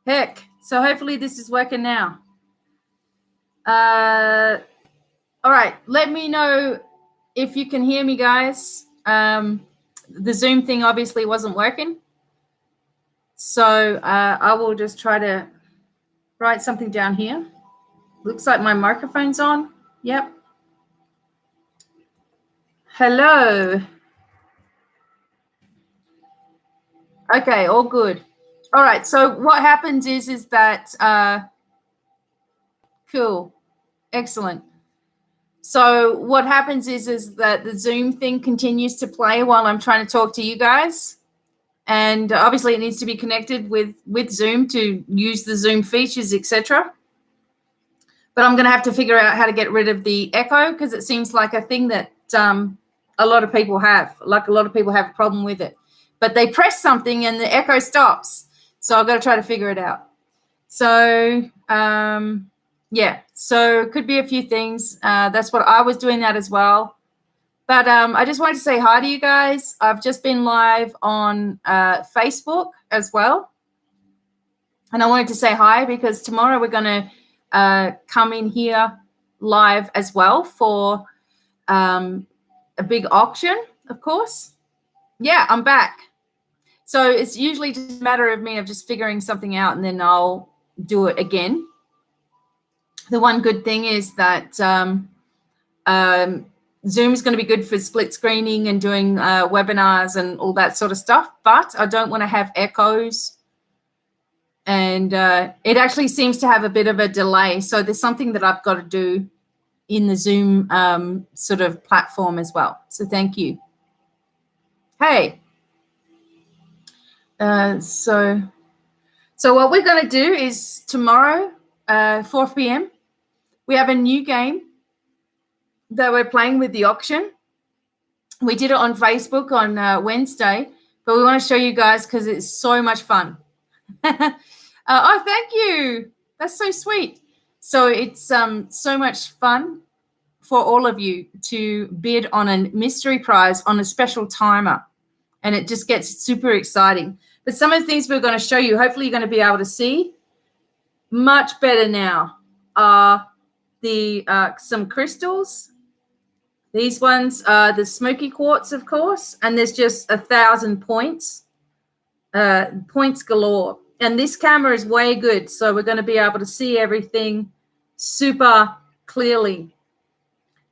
Heck. So hopefully this is working now. All right. Let me know if you can hear me, guys. The Zoom thing obviously wasn't working. So I will just try to write something down here. Looks like my microphone's on. Yep. Hello. Okay, all good. All right, so what happens is that, cool, excellent. So what happens is that the Zoom thing continues to play while I'm trying to talk to you guys. And obviously it needs to be connected with Zoom to use the Zoom features, etc. But I'm going to have to figure out how to get rid of the echo because it seems like a thing that a lot of people have. Like a lot of people have a problem with it. But they press something and the echo stops. So I've got to try to figure it out. So, yeah, so it could be a few things. That's what I was doing that as well. But I just wanted to say hi to you guys. I've just been live on Facebook as well. And I wanted to say hi because tomorrow we're going to come in here live as well for a big auction, of course. Yeah, I'm back. So it's usually just a matter of me of just figuring something out and then I'll do it again. The one good thing is that Zoom is going to be good for split screening and doing webinars and all that sort of stuff, but I don't want to have echoes. And it actually seems to have a bit of a delay. So there's something that I've got to do in the Zoom sort of platform as well. So thank you. Hey. So what we're going to do is tomorrow, 4 p.m., we have a new game that we're playing with the auction. We did it on Facebook on Wednesday, but we want to show you guys because it's so much fun. Oh, thank you. That's so sweet. So it's so much fun for all of you to bid on a mystery prize on a special timer. And it just gets super exciting. But some of the things we're going to show you, hopefully you're going to be able to see much better now, are the some crystals. These ones are the smoky quartz, of course, and there's just 1,000 points, points galore. And this camera is way good, so we're going to be able to see everything super clearly.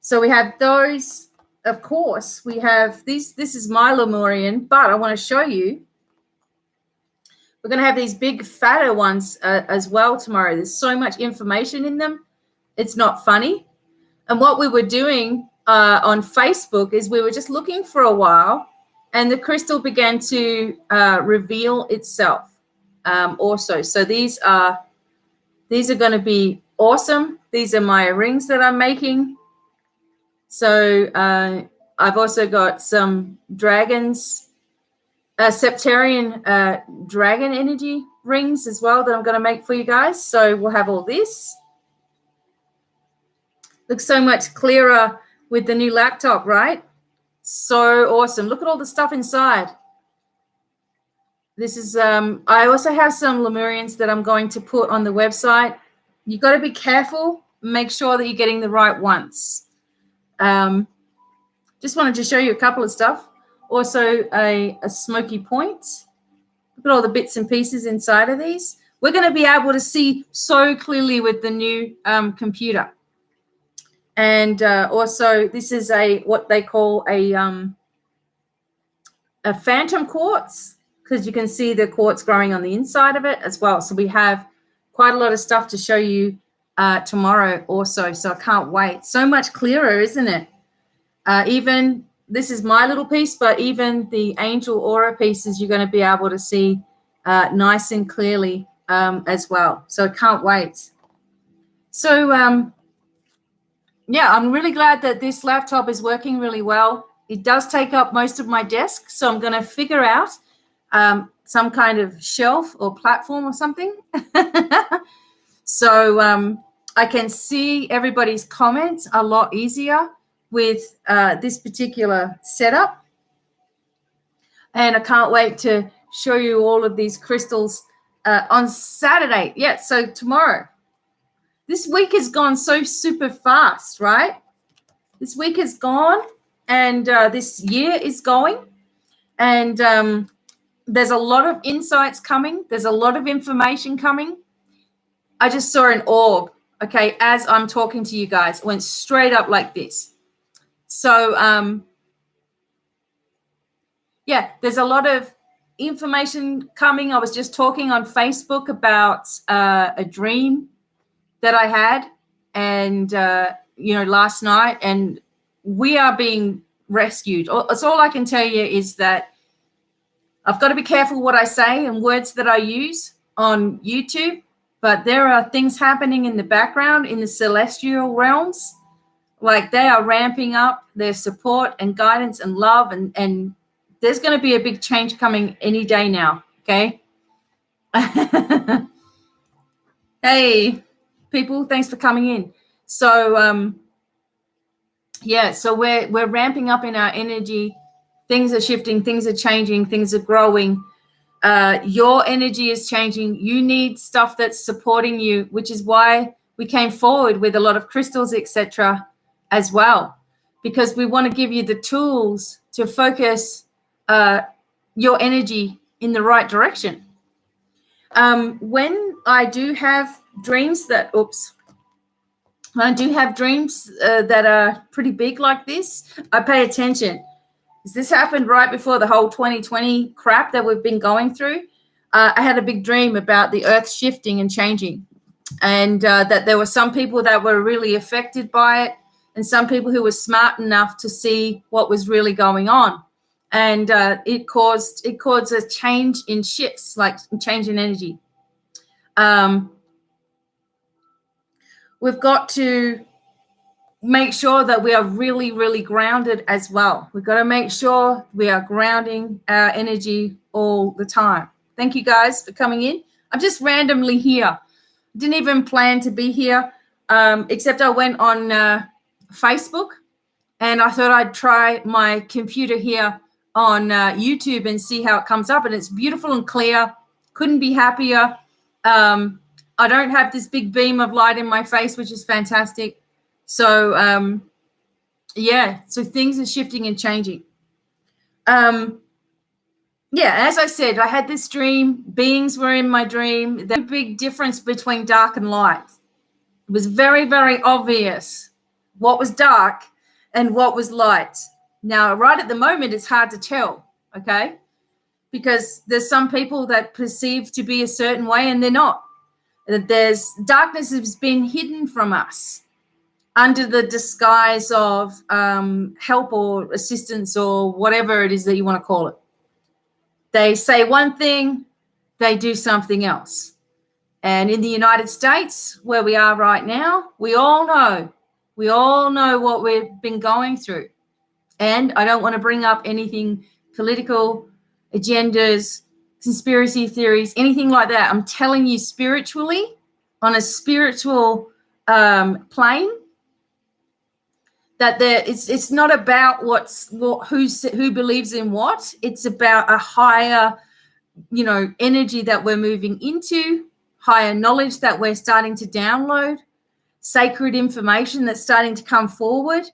So we have those. Of course, we have these. This is my Lemurian, but I want to show you. We're going to have these big, fatter ones as well tomorrow. There's so much information in them. It's not funny. And what we were doing on Facebook is we were just looking for a while, and the crystal began to reveal itself also. So these are going to be awesome. These are my rings that I'm making. So I've also got some dragons, Septarian dragon energy rings as well that I'm going to make for you guys. So we'll have all this. Looks so much clearer with the new laptop, right? So awesome. Look at all the stuff inside. This is, I also have some Lemurians that I'm going to put on the website. You've got to be careful. Make sure that you're getting the right ones. Just wanted to show you a couple of stuff. Also a smoky point. Look at all the bits and pieces inside of these. We're going to be able to see so clearly with the new computer. And also this is what they call a phantom quartz, because you can see the quartz growing on the inside of it as well. So we have quite a lot of stuff to show you tomorrow also. So I can't wait. So much clearer, isn't it? Even this is my little piece, but even the angel aura pieces you're going to be able to see nice and clearly as well. So I can't wait. So yeah, I'm really glad that this laptop is working really well. It does take up most of my desk, so I'm going to figure out some kind of shelf or platform or something. So I can see everybody's comments a lot easier with this particular setup. And I can't wait to show you all of these crystals on Saturday. Yeah, so tomorrow. This week has gone so super fast, right? This week is gone, and this year is going, and there's a lot of insights coming. There's a lot of information coming. I just saw an orb, okay, as I'm talking to you guys. It went straight up like this. So, yeah, there's a lot of information coming. I was just talking on Facebook about a dream that I had, and last night, and we are being rescued. That's all I can tell you, is that I've got to be careful what I say and words that I use on YouTube, but there are things happening in the background in the celestial realms. Like, they are ramping up their support and guidance and love, and there's going to be a big change coming any day now, okay? Hey, people, thanks for coming in. So, so we're ramping up in our energy. Things are shifting, things are changing, things are growing. Your energy is changing. You need stuff that's supporting you, which is why we came forward with a lot of crystals, etc., as well, because we want to give you the tools to focus your energy in the right direction. When I do have dreams that are pretty big like this, I pay attention. This happened right before the whole 2020 crap that we've been going through. I had a big dream about the earth shifting and changing, and that there were some people that were really affected by it, and some people who were smart enough to see what was really going on. And it caused a change in shifts, like change in energy. We've got to make sure that we are really, really grounded as well. We've got to make sure we are grounding our energy all the time. Thank you guys for coming in. I'm just randomly here. Didn't even plan to be here, except I went on Facebook, and I thought I'd try my computer here on YouTube and see how it comes up. And it's beautiful and clear. Couldn't be happier. I don't have this big beam of light in my face, which is fantastic. So, so things are shifting and changing. As I said, I had this dream. Beings were in my dream. There's a big difference between dark and light. It was very, very obvious what was dark and what was light. Now, right at the moment, it's hard to tell, okay? Because there's some people that perceive to be a certain way and they're not. There's darkness has been hidden from us under the disguise of help or assistance or whatever it is that you want to call it. They say one thing, they do something else. And in the United States, where we are right now, we all know what we've been going through. And I don't want to bring up anything political, agendas, conspiracy theories, anything like that. I'm telling you spiritually, on a spiritual plane, that it's not about who believes in what. It's about a higher, energy that we're moving into, higher knowledge that we're starting to download, sacred information that's starting to come forward,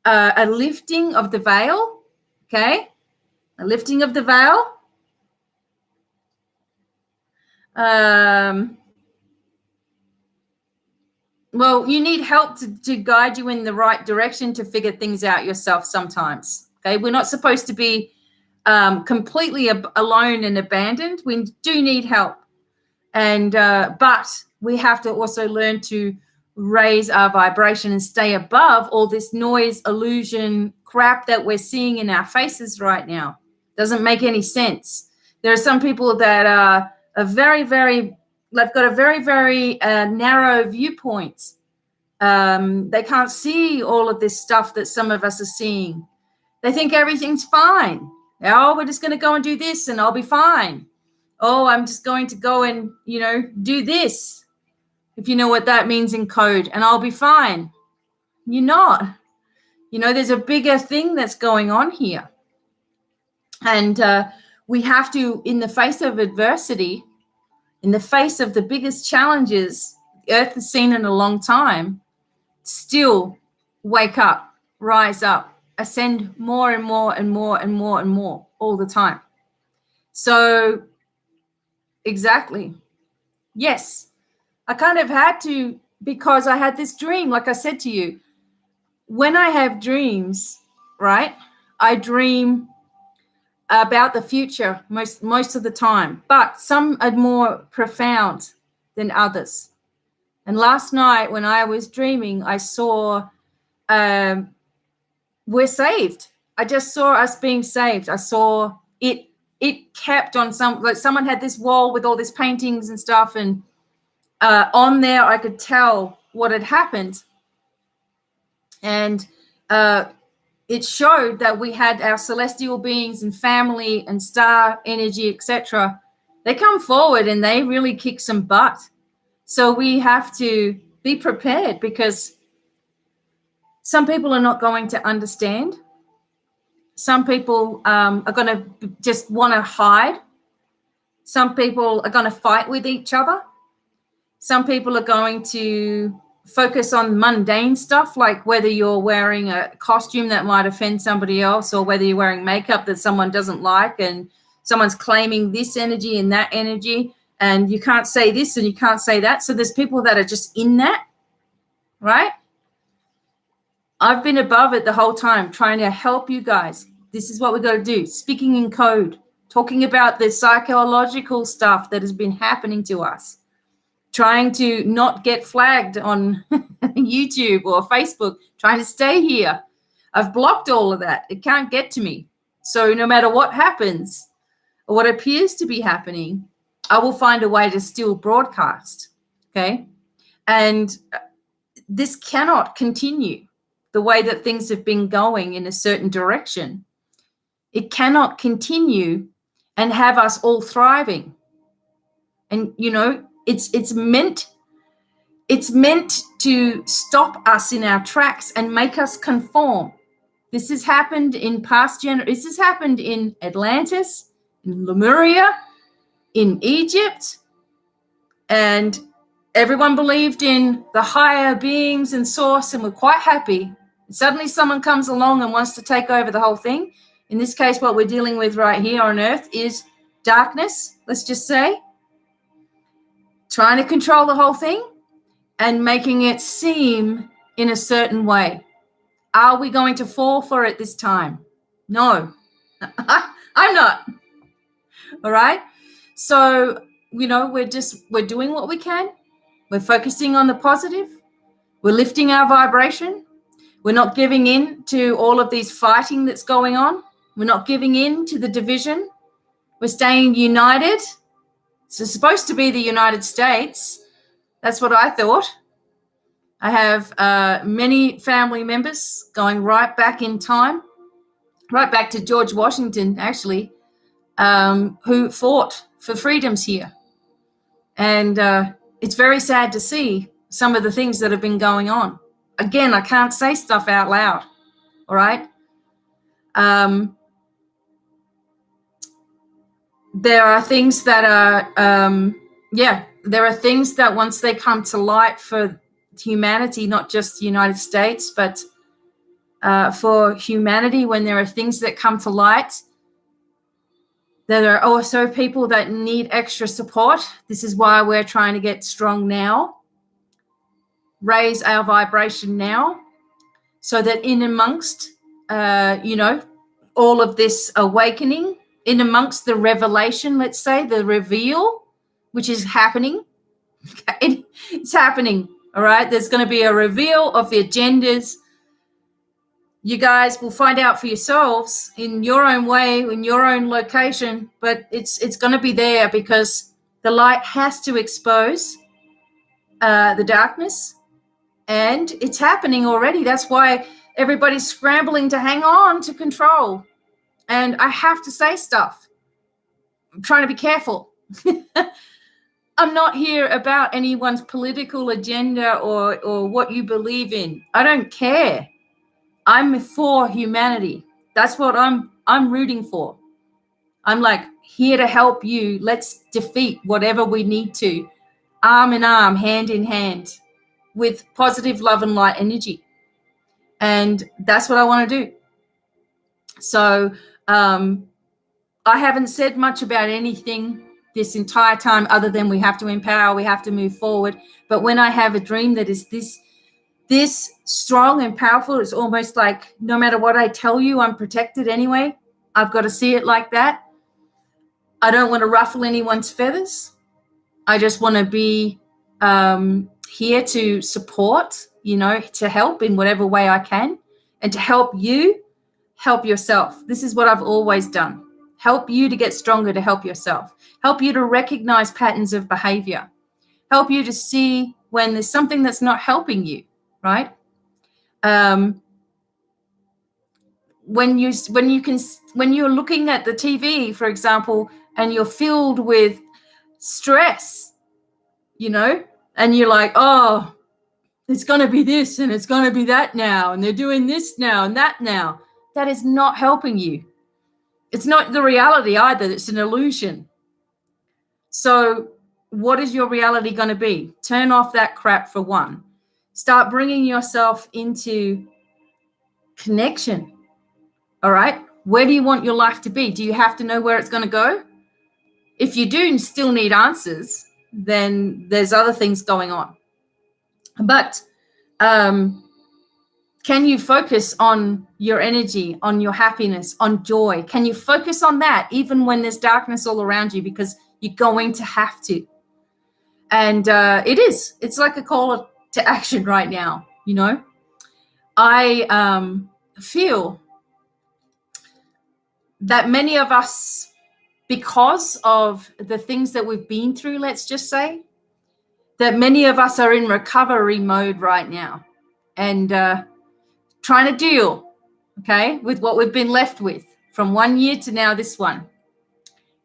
a lifting of the veil, okay? A lifting of the veil. Well, you need help to guide you in the right direction to figure things out yourself sometimes, okay? We're not supposed to be completely alone and abandoned. We do need help. And but we have to also learn to raise our vibration and stay above all this noise, illusion, crap that we're seeing in our faces right now. Doesn't make any sense. There are some people that are very, very, they've got a very, very narrow viewpoint. They can't see all of this stuff that some of us are seeing. They think everything's fine. Oh, we're just going to go and do this and I'll be fine. Oh, I'm just going to go and, do this, if you know what that means in code, and I'll be fine. You're not. There's a bigger thing that's going on here. And we have to, in the face of adversity, in the face of the biggest challenges the earth has seen in a long time, still wake up, rise up, ascend more and more and more and more and more all the time. So exactly. Yes, I kind of had to, because I had this dream, like I said to you. When I have dreams, right, I dream about the future most of the time, but some are more profound than others. And last night when I was dreaming, I saw we're saved. I just saw us being saved. I saw it kept on like someone had this wall with all these paintings and stuff, and on there I could tell what had happened. And it showed that we had our celestial beings and family and star energy, etc. They come forward and they really kick some butt. So we have to be prepared, because some people are not going to understand. Some people are going to just want to hide. Some people are going to fight with each other. Some people are going to focus on mundane stuff, like whether you're wearing a costume that might offend somebody else, or whether you're wearing makeup that someone doesn't like, and someone's claiming this energy and that energy, and you can't say this and you can't say that. So there's people that are just in that, right? I've been above it the whole time, trying to help you guys. This is what we got to do. Speaking in code, talking about the psychological stuff that has been happening to us, trying to not get flagged on YouTube or Facebook, trying to stay here. I've blocked all of that. It can't get to me. So no matter what happens or what appears to be happening, I will find a way to still broadcast. Okay. And this cannot continue the way that things have been going in a certain direction. It cannot continue and have us all thriving. And, you know, it's meant to stop us in our tracks and make us conform. This has happened in past generations. This has happened in Atlantis, in Lemuria, in Egypt, and everyone believed in the higher beings and source and were quite happy. Suddenly someone comes along and wants to take over the whole thing. In this case, what we're dealing with right here on Earth is darkness, let's just say, trying to control the whole thing and making it seem in a certain way. Are we going to fall for it this time? No, I'm not. All right. So, you know, we're doing what we can. We're focusing on the positive. We're lifting our vibration. We're not giving in to all of these fighting that's going on. We're not giving in to the division. We're staying united. It's supposed to be the United States. That's what I thought. I have many family members going right back in time, right back to George Washington, actually, who fought for freedoms here. And it's very sad to see some of the things that have been going on. Again, I can't say stuff out loud, all right? There are things that are, there are things that once they come to light for humanity, not just the United States, but for humanity, when there are things that come to light, there are also people that need extra support. This is why we're trying to get strong now, raise our vibration now, so that in amongst, all of this awakening, in amongst the revelation, let's say, the reveal, which is happening, it's happening, all right? There's going to be a reveal of the agendas. You guys will find out for yourselves in your own way, in your own location, but it's going to be there, because the light has to expose the darkness, and it's happening already. That's why everybody's scrambling to hang on to control. And I have to say stuff. I'm trying to be careful. I'm not here about anyone's political agenda or what you believe in. I don't care. I'm for humanity. That's what I'm rooting for. I'm like, here to help you. Let's defeat whatever we need to, arm in arm, hand in hand, with positive love and light energy. And that's what I want to do. So I haven't said much about anything this entire time other than we have to empower, we have to move forward. But when I have a dream that is this strong and powerful, it's almost like no matter what I tell you, I'm protected anyway. I've got to see it like that. I don't want to ruffle anyone's feathers. I just want to be here to support, to help in whatever way I can, and to help you help yourself. This is what I've always done. Help you to get stronger, to help yourself. Help you to recognize patterns of behavior. Help you to see when there's something that's not helping you, right? When you're looking at the TV, for example, and you're filled with stress, and you're like, oh, it's going to be this and it's going to be that now, and they're doing this now and that now. That is not helping you. It's not the reality either. It's an illusion. So what is your reality going to be? Turn off that crap for one. Start bringing yourself into connection. All right? Where do you want your life to be? Do you have to know where it's going to go? If you do still need answers, then there's other things going on. But can you focus on your energy, on your happiness, on joy? Can you focus on that even when there's darkness all around you? Because you're going to have to. And it's like a call to action right now, I feel that many of us, because of the things that we've been through, let's just say, that many of us are in recovery mode right now and trying to deal, with what we've been left with from 1 year to now this one.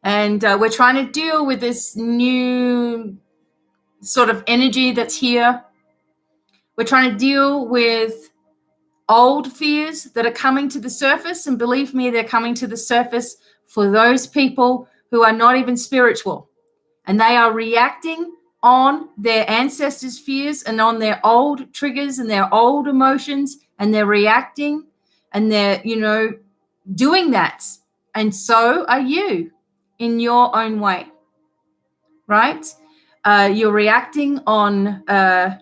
And we're trying to deal with this new sort of energy that's here. We're trying to deal with old fears that are coming to the surface. And believe me, they're coming to the surface for those people who are not even spiritual. And they are reacting on their ancestors' fears and on their old triggers and their old emotions. And they're reacting and they're, doing that. And so are you in your own way, right? You're reacting on the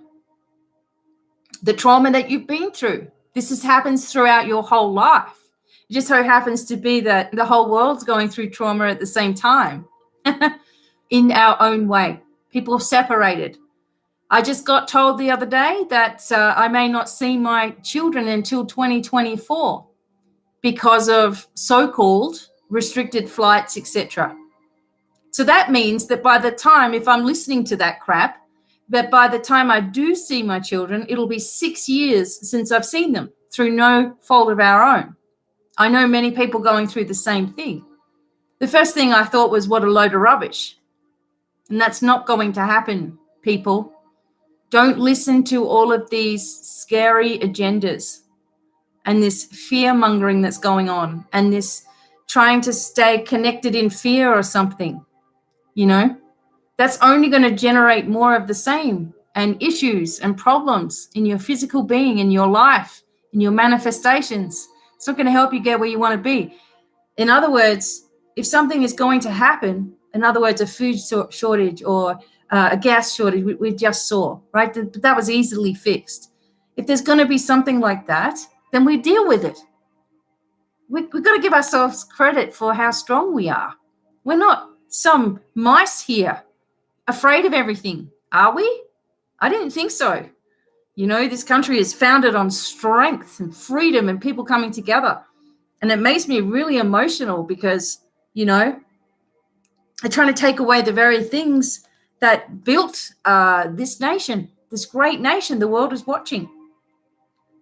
trauma that you've been through. This happens throughout your whole life. It just so happens to be that the whole world's going through trauma at the same time in our own way. People are separated. I just got told the other day that I may not see my children until 2024 because of so-called restricted flights, etc. So that means that by the time, if I'm listening to that crap, that by the time I do see my children, it'll be 6 years since I've seen them through no fault of our own. I know many people going through the same thing. The first thing I thought was, what a load of rubbish. And that's not going to happen, people. Don't listen to all of these scary agendas and this fear-mongering that's going on and this trying to stay connected in fear or something, That's only going to generate more of the same and issues and problems in your physical being, in your life, in your manifestations. It's not going to help you get where you want to be. In other words, if something is going to happen, in other words, a food shortage or a gas shortage, we just saw, right? But that was easily fixed. If there's going to be something like that, then we deal with it. We've got to give ourselves credit for how strong we are. We're not some mice here afraid of everything, are we? I didn't think so. This country is founded on strength and freedom and people coming together. And it makes me really emotional because, they're trying to take away the very things that built this nation, this great nation. The world is watching.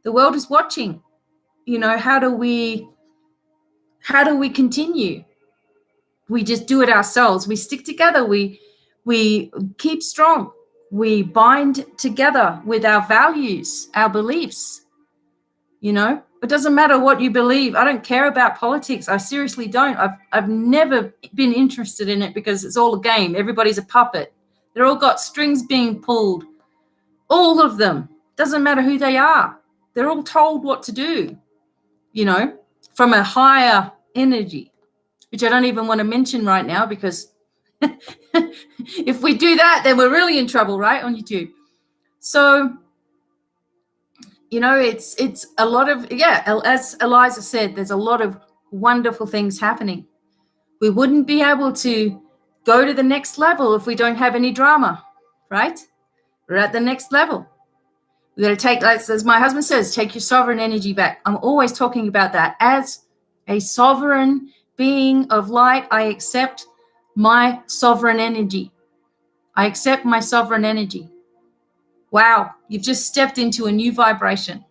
The world is watching. How do we continue? We just do it ourselves. We stick together. We keep strong. We bind together with our values, our beliefs. It doesn't matter what you believe. I don't care about politics. I seriously don't. I've never been interested in it because it's all a game. Everybody's a puppet. They're all got strings being pulled. All of them. Doesn't matter who they are. They're all told what to do, from a higher energy, which I don't even want to mention right now because if we do that, then we're really in trouble, right, on YouTube. So, it's a lot of, as Eliza said, there's a lot of wonderful things happening. We wouldn't be able to go to the next level if we don't have any drama, right? We're at the next level. We're going to take, as my husband says, take your sovereign energy back. I'm always talking about that. As a sovereign being of light, I accept my sovereign energy. I accept my sovereign energy. Wow, you've just stepped into a new vibration.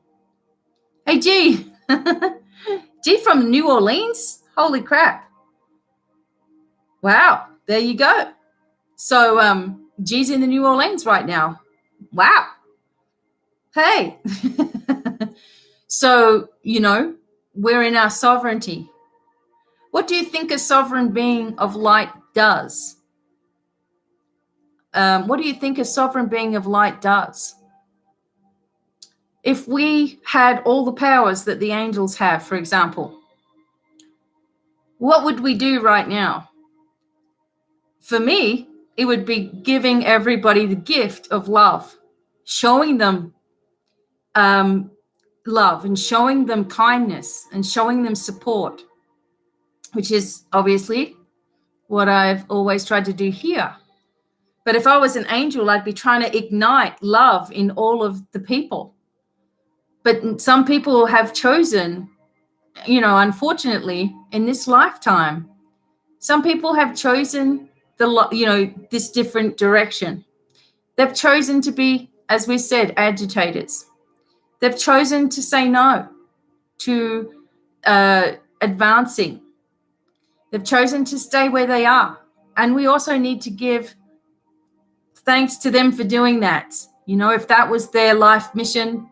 Hey, G. G from New Orleans? Holy crap. Wow, there you go. So G's in the New Orleans right now. Wow. Hey. So, we're in our sovereignty. What do you think a sovereign being of light does? What do you think a sovereign being of light does? If we had all the powers that the angels have, for example, what would we do right now? For me, it would be giving everybody the gift of love, showing them love and showing them kindness and showing them support, which is obviously what I've always tried to do here. But if I was an angel, I'd be trying to ignite love in all of the people. But some people have chosen, unfortunately, in this lifetime, some people have chosen this different direction. They've chosen to be, as we said, agitators. They've chosen to say no to advancing. They've chosen to stay where they are. And we also need to give thanks to them for doing that. If that was their life mission,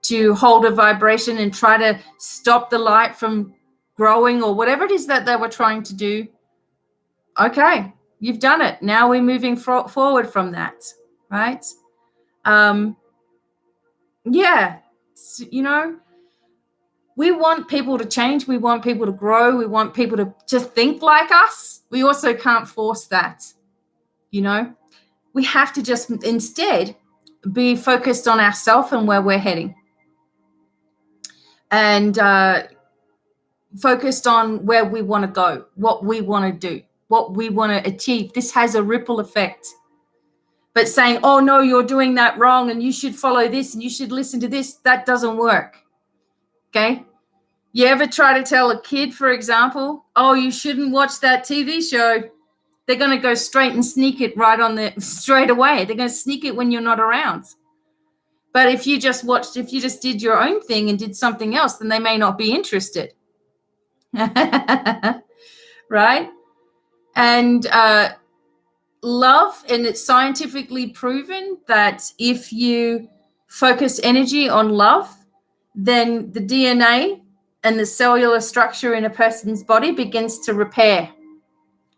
to hold a vibration and try to stop the light from growing or whatever it is that they were trying to do, okay, you've done it. Now we're moving forward from that, right? We want people to change. We want people to grow. We want people to think like us. We also can't force that, We have to just instead be focused on ourselves and where we're heading. And focused on where we want to go, what we want to do, what we want to achieve. This has a ripple effect. But saying, oh, no, you're doing that wrong and you should follow this and you should listen to this, that doesn't work. Okay? You ever try to tell a kid, for example, oh, you shouldn't watch that TV show? They're going to go straight and sneak it straight away. They're going to sneak it when you're not around. But if you just did your own thing and did something else, then they may not be interested. Right? And love, and it's scientifically proven that if you focus energy on love, then the DNA and the cellular structure in a person's body begins to repair.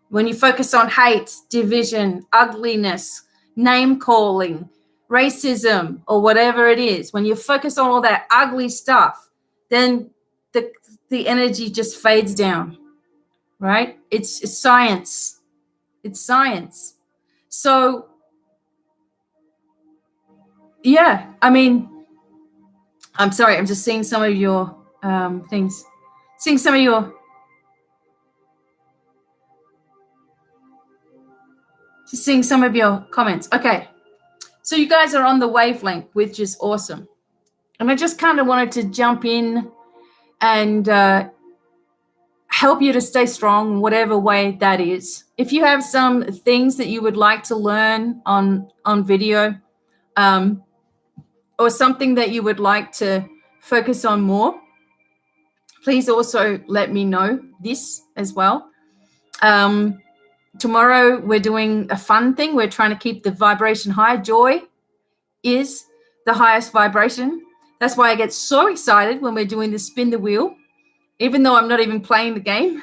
When you focus on hate, division, ugliness, name calling, racism, or whatever it is, when you focus on all that ugly stuff, then the energy just fades down, right? It's science. It's science. So, yeah, I'm sorry, I'm just seeing some of your things. Just seeing some of your comments. Okay. So you guys are on the wavelength, which is awesome. And I just kind of wanted to jump in and help you to stay strong, whatever way that is. If you have some things that you would like to learn on video, or something that you would like to focus on more, please also let me know this as well. Tomorrow, we're doing a fun thing. We're trying to keep the vibration high. Joy is the highest vibration. That's why I get so excited when we're doing the spin the wheel, even though I'm not even playing the game.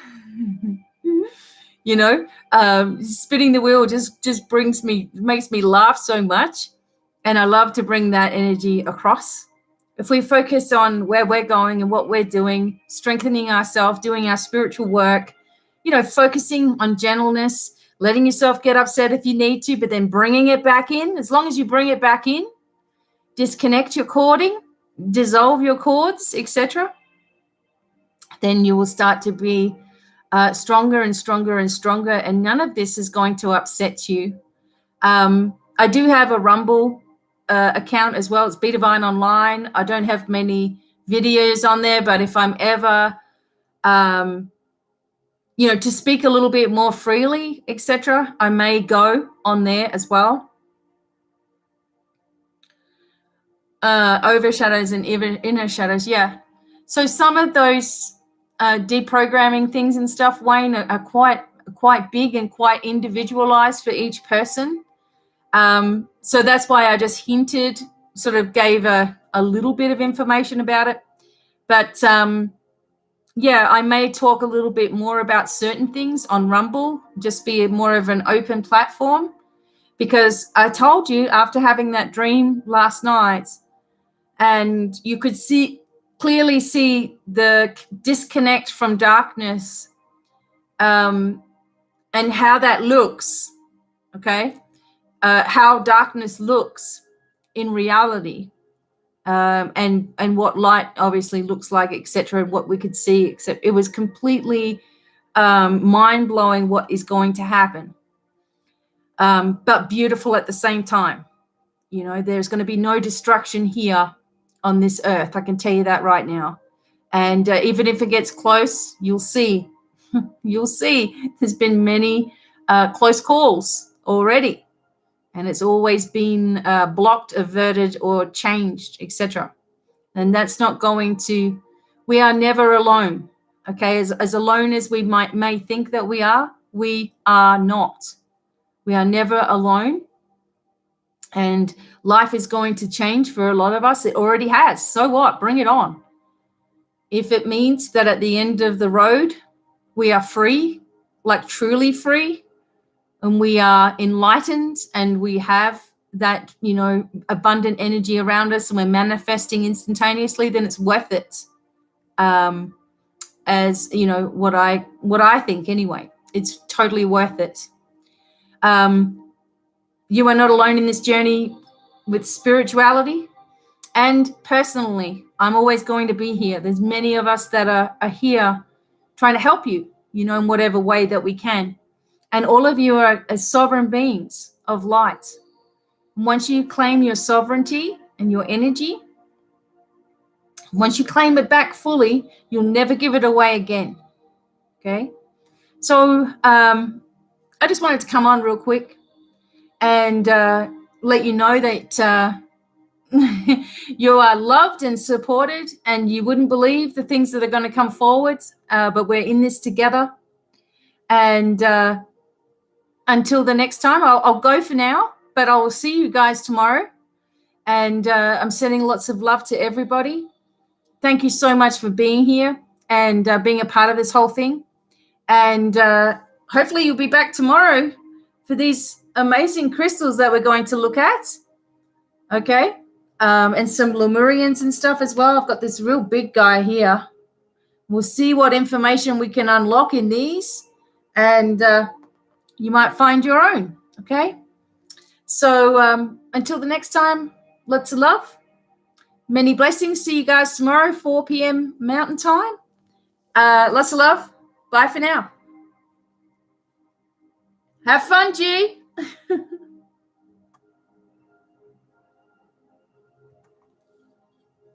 Spinning the wheel just makes me laugh so much. And I love to bring that energy across. If we focus on where we're going and what we're doing, strengthening ourselves, doing our spiritual work, focusing on gentleness, letting yourself get upset if you need to, but then bringing it back in. As long as you bring it back in, disconnect your cording, dissolve your cords, etc., then you will start to be stronger and stronger and stronger, and none of this is going to upset you. I do have a Rumble account as well. It's BDevine Online. I don't have many videos on there, but if I'm ever, to speak a little bit more freely, etc., I may go on there as well. Overshadows and inner shadows, yeah. So some of those deprogramming things and stuff, Wayne, are quite big and quite individualized for each person. So that's why I just hinted, sort of gave a little bit of information about it. But I may talk a little bit more about certain things on Rumble, just be more of an open platform, because I told you after having that dream last night, and you could clearly see the disconnect from darkness, and how that looks, okay? How darkness looks in reality, and what light obviously looks like, etc., what we could see, except it was completely mind-blowing what is going to happen, but beautiful at the same time. There's going to be no destruction here on this earth. I can tell you that right now. And even if it gets close, you'll see. You'll see. There's been many close calls already. And it's always been blocked, averted, or changed, etc. And that's not going to, we are never alone, okay? As alone as we may think that we are not. We are never alone. And life is going to change for a lot of us. It already has. So what? Bring it on. If it means that at the end of the road, we are free, like truly free, and we are enlightened, and we have that, abundant energy around us, and we're manifesting instantaneously, then it's worth it. As what I think anyway, it's totally worth it. You are not alone in this journey with spirituality, and personally, I'm always going to be here. There's many of us that are here trying to help you, in whatever way that we can. And all of you are as sovereign beings of light. Once you claim your sovereignty and your energy, once you claim it back fully, you'll never give it away again. Okay? So I just wanted to come on real quick and let you know that you are loved and supported, and you wouldn't believe the things that are going to come forward, but we're in this together. And until the next time, I'll go for now, but I will see you guys tomorrow. And I'm sending lots of love to everybody. Thank you so much for being here and being a part of this whole thing. And hopefully you'll be back tomorrow for these amazing crystals that we're going to look at. Okay? And some Lemurians and stuff as well. I've got this real big guy here. We'll see what information we can unlock in these. And you might find your own. Okay? So until the next time, lots of love. Many blessings. See you guys tomorrow, 4 p.m. Mountain Time. Lots of love. Bye for now. Have fun, G.